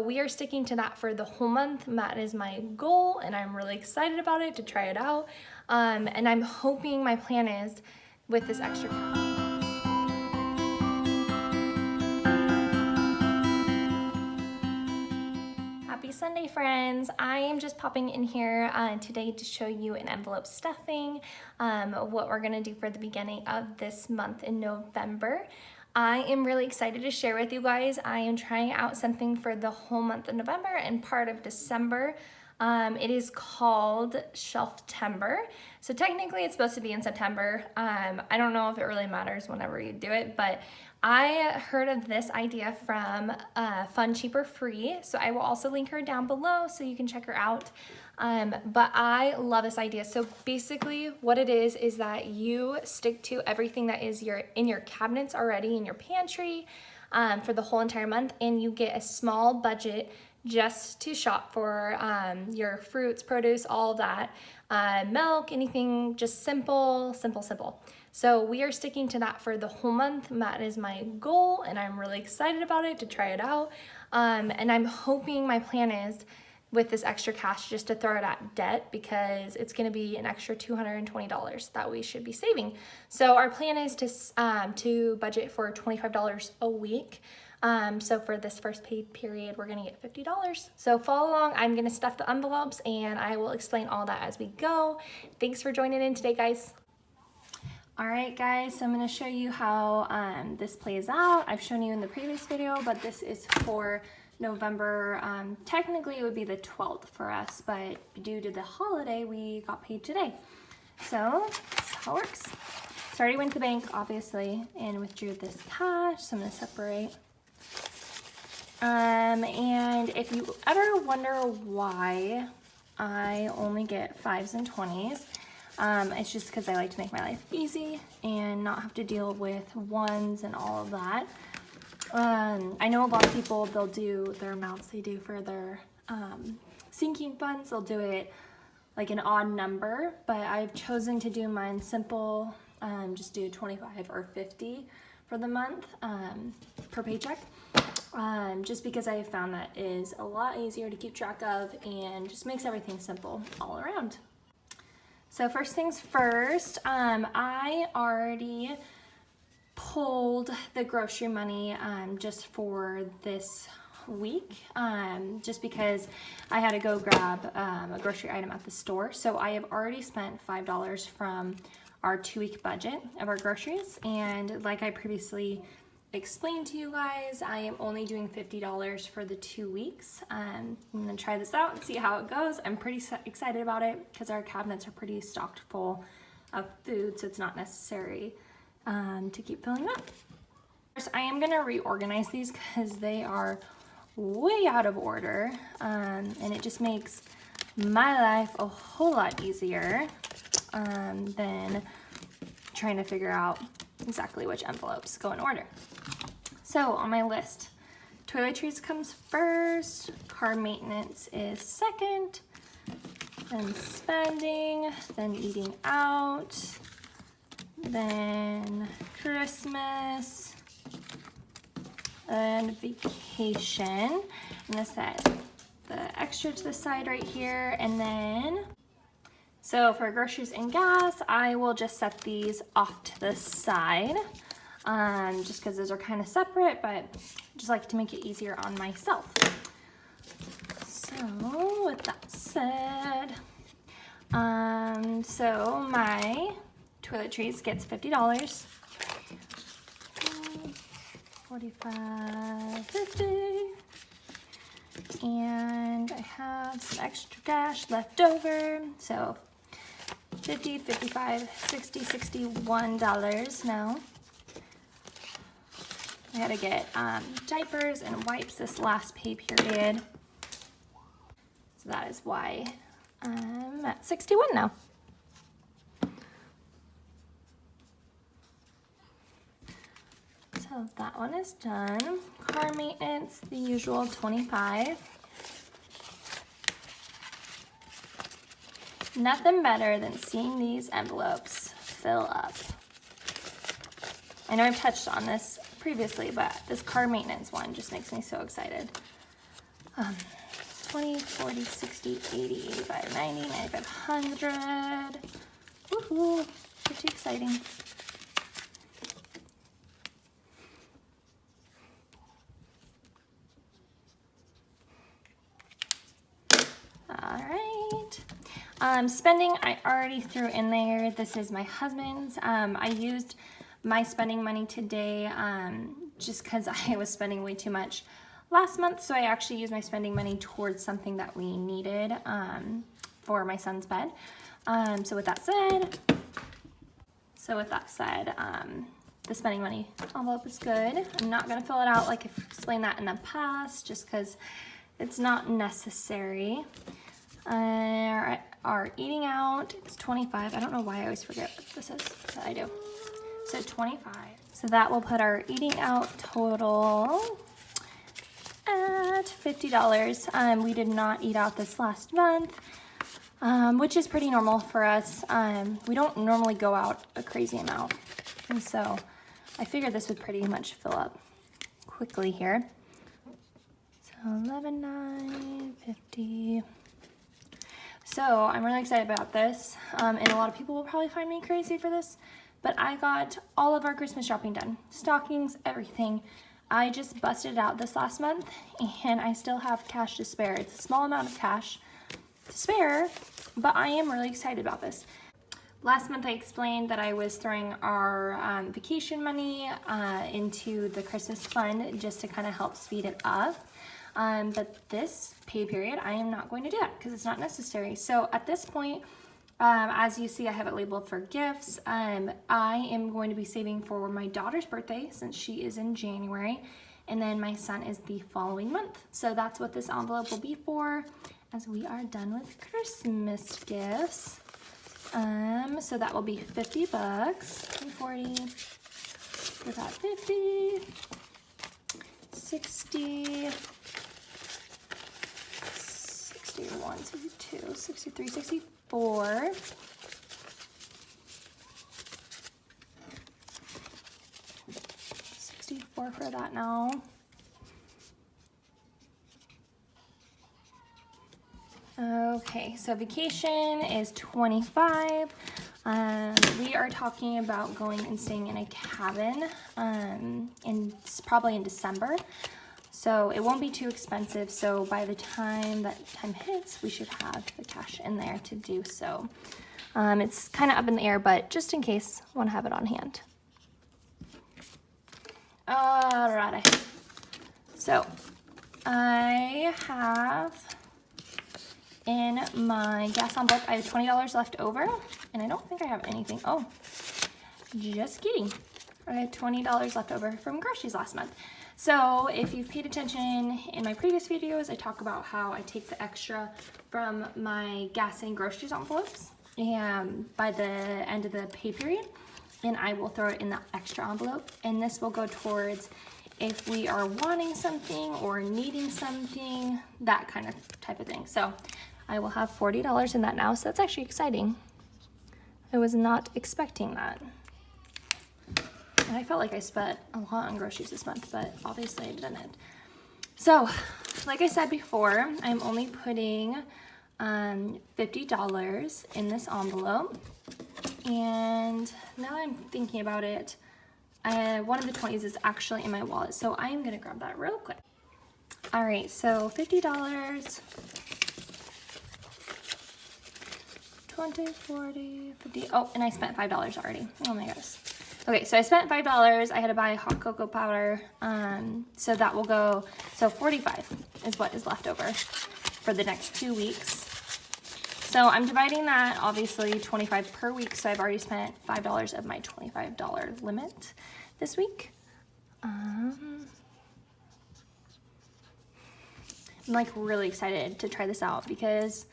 We are sticking to that for the whole month. That is my goal, and I'm really excited about it to try it out. And I'm hoping my plan is with this extra cash. Happy Sunday, friends. I am just popping in here today to show you an envelope stuffing, what we're gonna do for the beginning of this month in November. I am really excited to share with you guys. I am trying out something for the whole month of November and part of December. It is called Shelf-tember. So technically it's supposed to be in September. I don't know if it really matters whenever you do it, but I heard of this idea from Fun Cheaper Free. So I will also link her down below so you can check her out. But I love this idea. So basically what it is that you stick to everything that is in your cabinets already in your pantry for the whole entire month, and you get a small budget just to shop for your fruits, produce, all of that, milk, anything, just simple. So we are sticking to that for the whole month. That is my goal, and I'm really excited about it to try it out. And I'm hoping my plan is with this extra cash just to throw it at debt, because it's going to be an extra $220 that we should be saving. So our plan is to budget for $25 a week. So for this first paid period, we're gonna get $50. So follow along. I'm gonna stuff the envelopes and I will explain all that as we go. Thanks for joining in today, guys. All right, guys, so I'm gonna show you how this plays out. I've shown you in the previous video, but this is for November. Technically it would be the 12th for us, but due to the holiday, we got paid today. So that's how it works. So I already went to the bank, obviously, and withdrew this cash. So I'm gonna separate. And if you ever wonder why I only get 5s and 20s, it's just because I like to make my life easy and not have to deal with 1s and all of that. I know a lot of people, they'll do their amounts they do for their sinking funds, they'll do it like an odd number, but I've chosen to do mine simple, just do 25 or 50 for the month per paycheck. Just because I have found that is a lot easier to keep track of and just makes everything simple all around. So first things first, I already pulled the grocery money just for this week, just because I had to go grab a grocery item at the store. So I have already spent $5 from our 2-week budget of our groceries, and like I previously explained to you guys, I am only doing $50 for the 2 weeks. I'm gonna try this out and see how it goes. I'm pretty excited about it because our cabinets are pretty stocked full of food, so it's not necessary to keep filling up. First, I am gonna reorganize these because they are way out of order, and it just makes my life a whole lot easier than trying to figure out exactly which envelopes go in order. So on my list, toiletries comes first, car maintenance is second, then spending, then eating out, then Christmas, and vacation. And this set the extra to the side right here, and then so for groceries and gas, I will just set these off to the side, just because those are kind of separate, but I just like to make it easier on myself. So with that said, so my toiletries gets $50, 45, 50, and I have some extra cash left over, so 50, 55, 60, $61 now. I had to get diapers and wipes this last pay period. So that is why I'm at 61 now. So that one is done. Car maintenance, the usual 25. Nothing better than seeing these envelopes fill up. I know I've touched on this previously, but this car maintenance one just makes me so excited. 20, 40, 60, 80, 85, 90, 95, 100. Woohoo, pretty exciting. All right. Spending, I already threw in there. This is my husband's. I used my spending money today just because I was spending way too much last month, so I actually used my spending money towards something that we needed for my son's bed. So with that said, the spending money envelope is good. I'm not gonna fill it out like I've explained that in the past, just because it's not necessary. Our eating out, it's 25. I don't know why I always forget what this is, but I do. So 25. So that will put our eating out total at $50. We did not eat out this last month, which is pretty normal for us. We don't normally go out a crazy amount. And so I figured this would pretty much fill up quickly here. So 11, 50. So I'm really excited about this. And a lot of people will probably find me crazy for this, but I got all of our Christmas shopping done. Stockings, everything. I just busted it out this last month and I still have cash to spare. It's a small amount of cash to spare, but I am really excited about this. Last month I explained that I was throwing our vacation money into the Christmas fund just to kind of help speed it up. But this pay period, I am not going to do that because it's not necessary. So at this point, as you see, I have it labeled for gifts. I am going to be saving for my daughter's birthday since she is in January, and then my son is the following month. So that's what this envelope will be for as we are done with Christmas gifts. So that will be $50, 40, about 50, 60, 61, 62, 63, 64, 64 for that now. Okay, so vacation is 25. We are talking about going and staying in a cabin probably in December. So it won't be too expensive. So by the time that time hits, we should have the cash in there to do so. It's kind of up in the air, but just in case, I want to have it on hand. Alrighty. So I have in my gas envelope, I have $20 left over, and I don't think I have anything. Oh, just kidding. I had $20 left over from groceries last month. So if you've paid attention in my previous videos, I talk about how I take the extra from my gas and groceries envelopes and by the end of the pay period, and I will throw it in the extra envelope, and this will go towards if we are wanting something or needing something, that kind of type of thing. So I will have $40 in that now, so that's actually exciting. I was not expecting that. And I felt like I spent a lot on groceries this month, but obviously I didn't. So, like I said before, I'm only putting $50 in this envelope. And now I'm thinking about it, one of the 20s is actually in my wallet, so I am gonna grab that real quick. All right, so $50, 20, 40, 50. Oh, and I spent $5 already. Oh my goodness. Okay, so I spent $5. I had to buy hot cocoa powder. So that will go, so 45 is what is left over for the next 2 weeks. So I'm dividing that, obviously 25 per week. So I've already spent $5 of my $25 limit this week. I'm like really excited to try this out because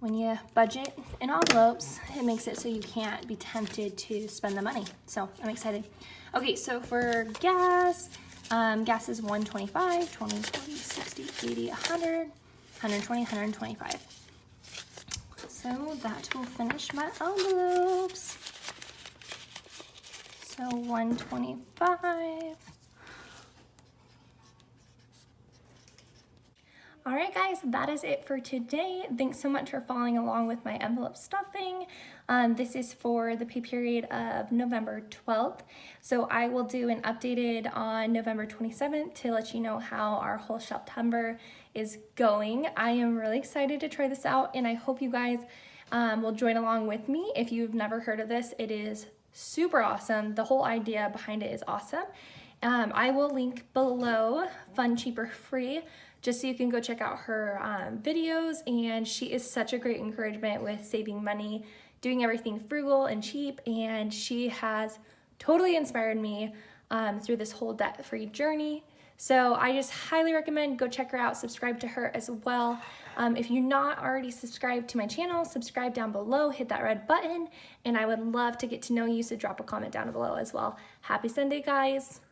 when you budget in envelopes, it makes it so you can't be tempted to spend the money. So I'm excited. Okay, so for gas, gas is $1.25, 20, 40, 60, 80, 100, 120, 125. So that will finish my envelopes. So $1.25. All right, guys, that is it for today. Thanks so much for following along with my envelope stuffing. This is for the pay period of November 12th. So I will do an updated on November 27th to let you know how our whole September is going. I am really excited to try this out, and I hope you guys will join along with me. If you've never heard of this, it is super awesome. The whole idea behind it is awesome. I will link below Fun, Cheaper, Free, just so you can go check out her videos, and she is such a great encouragement with saving money, doing everything frugal and cheap, and she has totally inspired me through this whole debt-free journey. So I just highly recommend go check her out, subscribe to her as well. If you're not already subscribed to my channel, subscribe down below, hit that red button, and I would love to get to know you, so drop a comment down below as well. Happy Sunday, guys.